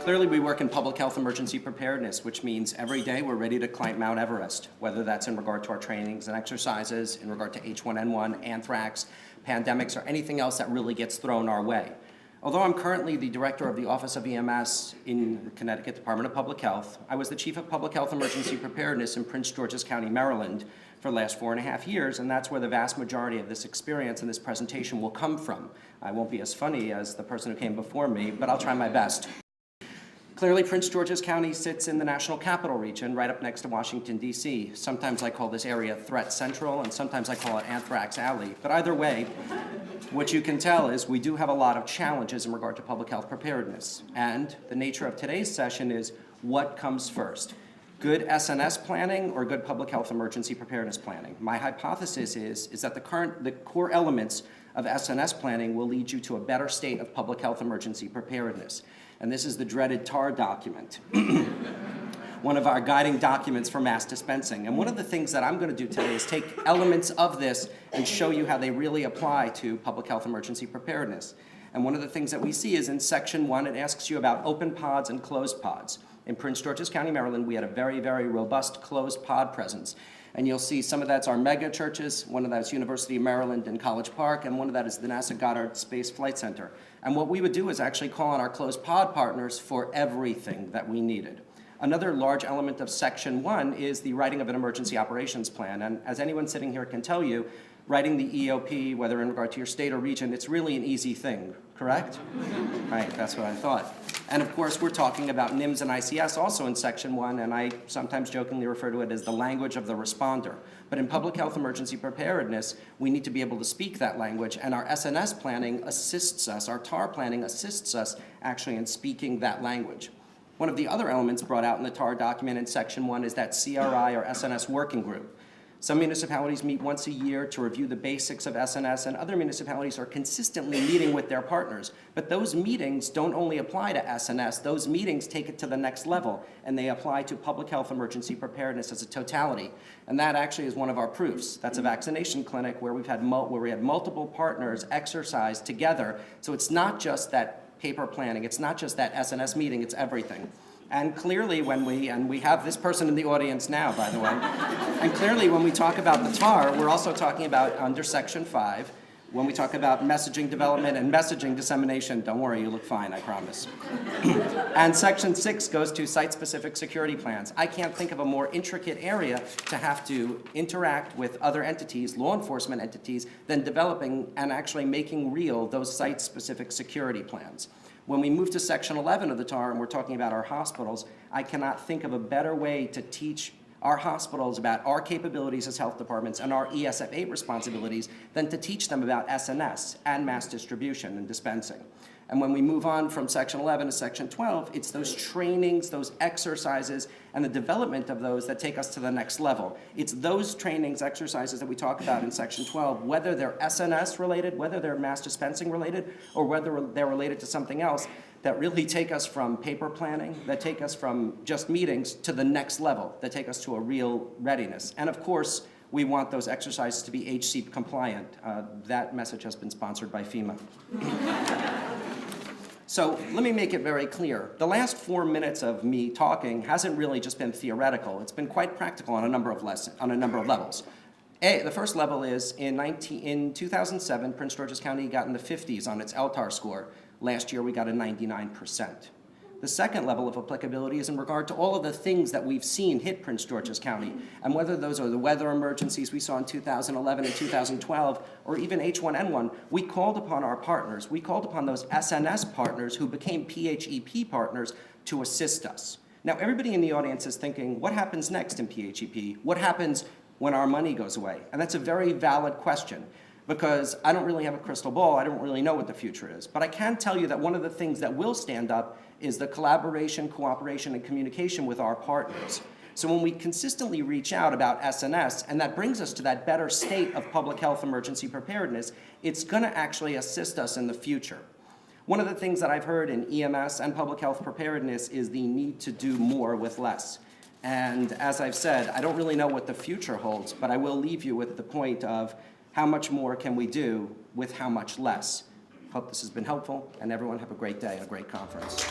Clearly, we work in public health emergency preparedness, which means every day we're ready to climb Mount Everest, whether that's in regard to our trainings and exercises, in regard to H1N1, anthrax, pandemics, or anything else that really gets thrown our way. Although I'm currently the director of the Office of EMS in Connecticut Department of Public Health, I was the chief of Public Health Emergency Preparedness in Prince George's County, Maryland for the last 4.5 years, and that's where the vast majority of this experience and this presentation will come from. I won't be as funny as the person who came before me, but I'll try my best. Clearly, Prince George's County sits in the National Capital Region, right up next to Washington, D.C. Sometimes I call this area Threat Central, and sometimes I call it Anthrax Alley. But either way, what you can tell is we do have a lot of challenges in regard to public health preparedness. And the nature of today's session is what comes first? Good SNS planning or good public health emergency preparedness planning? My hypothesis is that the core elements of SNS planning will lead you to a better state of public health emergency preparedness. And this is the dreaded TAR document, one of our guiding documents for mass dispensing. And one of the things that I'm going to do today is take elements of this and show you how they really apply to public health emergency preparedness. And one of the things that we see is in Section 1, it asks you about open pods and closed pods. In Prince George's County, Maryland, we had a very, very robust closed pod presence. And you'll see some of that's our mega churches, one of that's University of Maryland and College Park, and one of that is the NASA Goddard Space Flight Center. And what we would do is actually call on our closed pod partners for everything that we needed. Another large element of Section 1 is the writing of an emergency operations plan. And as anyone sitting here can tell you, writing the EOP, whether in regard to your state or region, it's really an easy thing, correct? Right, that's what I thought. And of course, we're talking about NIMS and ICS also in Section 1, and I sometimes jokingly refer to it as the language of the responder. But in public health emergency preparedness, we need to be able to speak that language, and our SNS planning assists us, our TAR planning assists us actually in speaking that language. One of the other elements brought out in the TAR document in Section 1 is that CRI or SNS working group. Some municipalities meet once a year to review the basics of SNS, and other municipalities are consistently meeting with their partners. But those meetings don't only apply to SNS, those meetings take it to the next level, and they apply to public health emergency preparedness as a totality. And that actually is one of our proofs. That's a vaccination clinic where we had multiple partners exercise together. So it's not just that paper planning, it's not just that SNS meeting, it's everything. And clearly when we have this person in the audience now, by the way, and clearly when we talk about the TAR, we're also talking about under Section 5, when we talk about messaging development and messaging dissemination, don't worry, you look fine, I promise. And Section 6 goes to site-specific security plans. I can't think of a more intricate area to have to interact with other entities, law enforcement entities, than developing and actually making real those site-specific security plans. When we move to Section 11 of the TAR and we're talking about our hospitals, I cannot think of a better way to teach our hospitals about our capabilities as health departments and our ESF8 responsibilities than to teach them about SNS and mass distribution and dispensing. And when we move on from Section 11 to Section 12, it's those trainings, those exercises, and the development of those that take us to the next level. It's those trainings, exercises that we talk about in Section 12, whether they're SNS related, whether they're mass dispensing related, or whether they're related to something else, that really take us from paper planning, that take us from just meetings to the next level, that take us to a real readiness. And of course, we want those exercises to be HCEP compliant. That message has been sponsored by FEMA. So let me make it very clear. The last 4 minutes of me talking hasn't really just been theoretical. It's been quite practical on a number of levels. The first level is in 2007, Prince George's County got in the 50s on its LTAR score. Last year, we got a 99%. The second level of applicability is in regard to all of the things that we've seen hit Prince George's County, and whether those are the weather emergencies we saw in 2011 and 2012, or even H1N1, we called upon our partners. We called upon those SNS partners who became PHEP partners to assist us. Now, everybody in the audience is thinking, what happens next in PHEP? What happens when our money goes away? And that's a very valid question, because I don't really have a crystal ball. I don't really know what the future is. But I can tell you that one of the things that will stand up is the collaboration, cooperation, and communication with our partners. So when we consistently reach out about SNS, and that brings us to that better state of public health emergency preparedness, it's going to actually assist us in the future. One of the things that I've heard in EMS and public health preparedness is the need to do more with less. And as I've said, I don't really know what the future holds, but I will leave you with the point of how much more can we do with how much less. Hope this has been helpful, and everyone have a great day, a great conference.